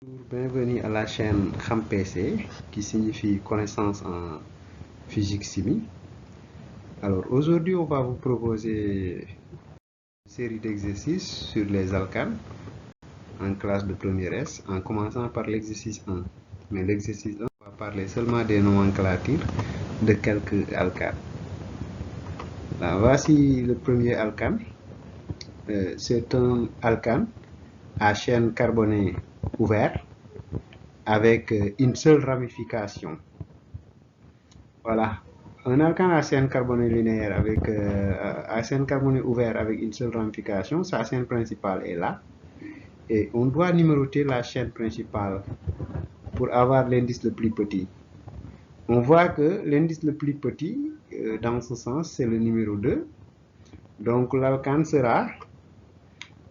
Bienvenue à la chaîne KhamPC qui signifie connaissance en physique-chimie. Alors aujourd'hui on va vous proposer une série d'exercices sur les alcanes en classe de première S en commençant par l'exercice 1. Mais l'exercice 1 on va parler seulement des nomenclatures de quelques alcanes. Là, voici le premier alcane. C'est un alcane à chaîne carbonée ouverte avec une seule ramification. Voilà, un alcane à chaîne carbonée linéaire avec à chaîne carbonée ouverte avec une seule ramification, sa chaîne principale est là. Et on doit numéroter la chaîne principale pour avoir l'indice le plus petit. On voit que l'indice le plus petit, dans ce sens, c'est le numéro 2. Donc l'alcane sera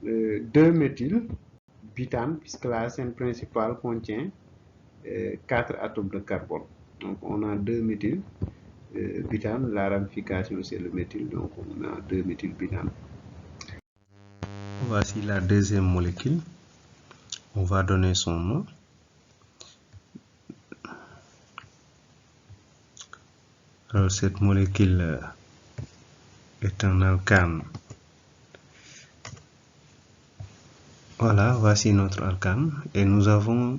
2-méthylbutane, puisque la chaîne principale contient 4 atomes de carbone. Donc on a 2-méthylbutane, la ramification c'est le méthyle, donc on a 2-méthylbutane. Voici la deuxième molécule. On va donner son nom. Alors cette molécule est un alcane. Voilà, voici notre alcane et nous avons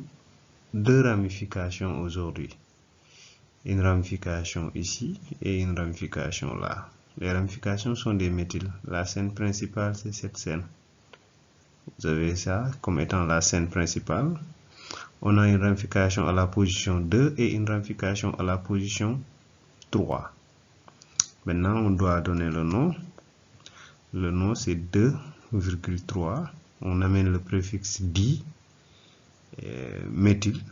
deux ramifications aujourd'hui. Une ramification ici et une ramification là. Les ramifications sont des méthyles. La chaîne principale c'est cette chaîne. Vous avez ça comme étant la chaîne principale. On a une ramification à la position 2 et une ramification à la position 3. Maintenant, on doit donner le nom. Le nom, c'est 2,3. On amène le préfixe di, méthyle.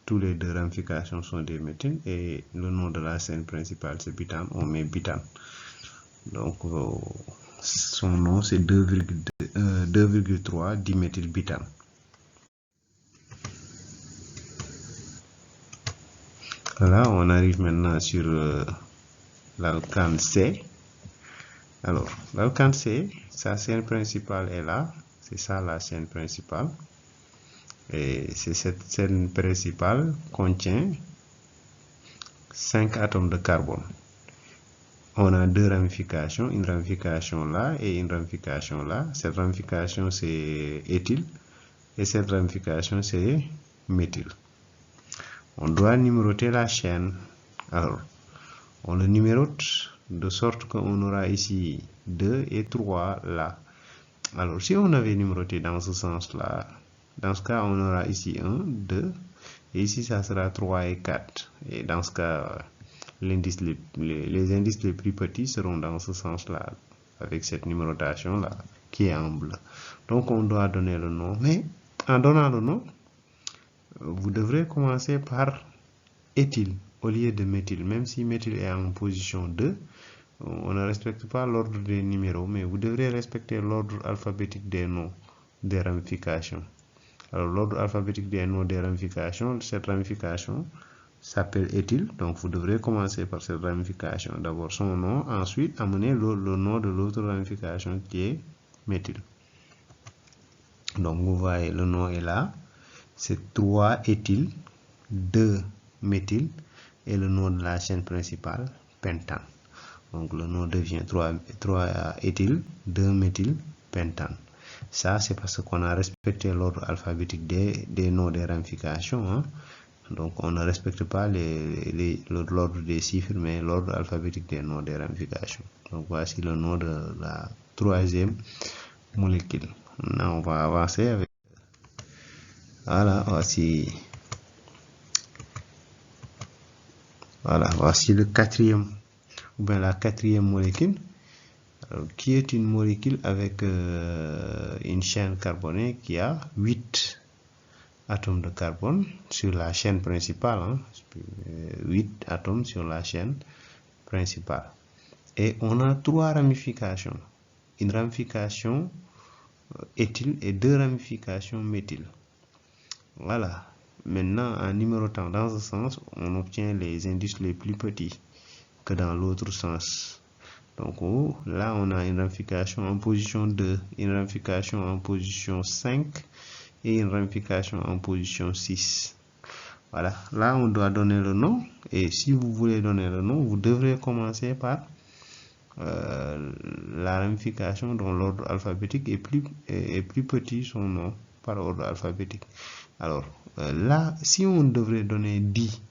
Tous les deux ramifications sont des méthyles. Et le nom de la chaîne principale, c'est butane. On met butane. Donc, son nom, c'est 2,3 diméthylbutane. Voilà, on arrive maintenant sur l'alcane C. Alors, l'alcane C, sa chaîne principale est là. C'est ça la chaîne principale. Et cette chaîne principale contient 5 atomes de carbone. On a deux ramifications, une ramification là et une ramification là. Cette ramification c'est éthyle et cette ramification c'est méthyle. On doit numéroter la chaîne. Alors, on le numérote de sorte qu'on aura ici 2 et 3 là. Alors, si on avait numéroté dans ce sens-là, dans ce cas, on aura ici 1, 2, et ici, ça sera 3 et 4. Et dans ce cas, les indices les plus petits seront dans ce sens-là, avec cette numérotation-là, qui est en bleu. Donc, on doit donner le nom. Mais, en donnant le nom, vous devrez commencer par éthyle au lieu de méthyle. Même si méthyle est en position 2, on ne respecte pas l'ordre des numéros, mais vous devrez respecter l'ordre alphabétique des noms des ramifications. Alors, l'ordre alphabétique des noms des ramifications, cette ramification s'appelle éthyle. Donc, vous devrez commencer par cette ramification. D'abord son nom, ensuite amener le nom de l'autre ramification qui est méthyle. Donc, vous voyez, le nom est là. C'est 3 éthyle, 2 méthyle et le nom de la chaîne principale, pentane. Donc, le nom devient 3 éthyle, 2 méthyle, pentane. Ça, c'est parce qu'on a respecté l'ordre alphabétique des noms des ramifications. Hein. Donc, on ne respecte pas l'ordre des chiffres, mais l'ordre alphabétique des noms des ramifications. Donc, voici le nom de la troisième molécule. Maintenant, on va avancer avec... Voilà, voici... Voilà, voici le quatrième, ou bien la quatrième molécule, qui est une molécule avec une chaîne carbonée qui a 8 atomes de carbone sur la chaîne principale. Hein, 8 atomes sur la chaîne principale. Et on a 3 ramifications. Une ramification éthyle et 2 ramifications méthyle. Voilà. Maintenant, en numérotant dans ce sens, on obtient les indices les plus petits que dans l'autre sens. Donc là, on a une ramification en position 2, une ramification en position 5 et une ramification en position 6. Voilà, là on doit donner le nom, et si vous voulez donner le nom, vous devrez commencer par la ramification dont l'ordre alphabétique est plus petit son nom par ordre alphabétique. Alors là, si on devrait donner di,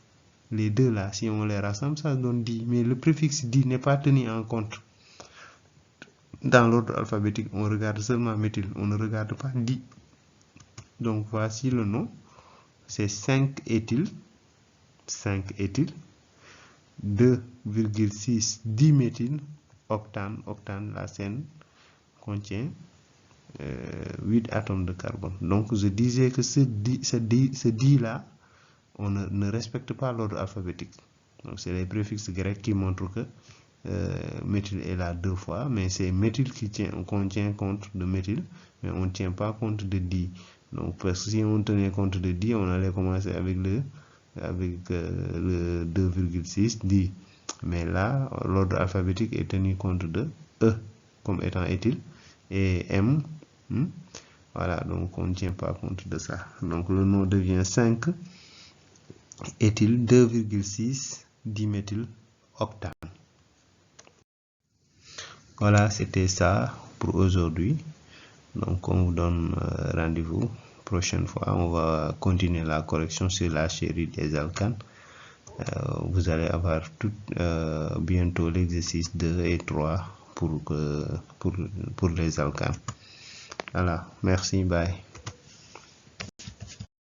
les deux là, si on les rassemble, ça donne di, mais le préfixe di n'est pas tenu en compte dans l'ordre alphabétique. On regarde seulement méthyle, on ne regarde pas di. Donc voici le nom, c'est 5-éthyl, 5-éthyl, 2,6 diméthyl octane. Octane, la chaîne contient 8 atomes de carbone. Donc je disais que ce di là, on ne respecte pas l'ordre alphabétique. Donc c'est les préfixes grecs qui montrent que méthyle est là 2 fois, mais c'est méthyle qu'on tient compte de méthyle, mais on ne tient pas compte de di. Donc parce que si on tenait compte de di, on allait commencer avec le 2,6 di. Mais là, l'ordre alphabétique est tenu compte de E comme étant éthyle et M. Voilà, donc on ne tient pas compte de ça. Donc le nom devient 5-éthyl 2,6 diméthyl octane. Voilà, c'était ça pour aujourd'hui. Donc on vous donne rendez-vous prochaine fois. On va continuer la correction sur la série des alcanes. Vous allez avoir bientôt l'exercice 2 et 3 pour les alcanes. Voilà, merci, bye.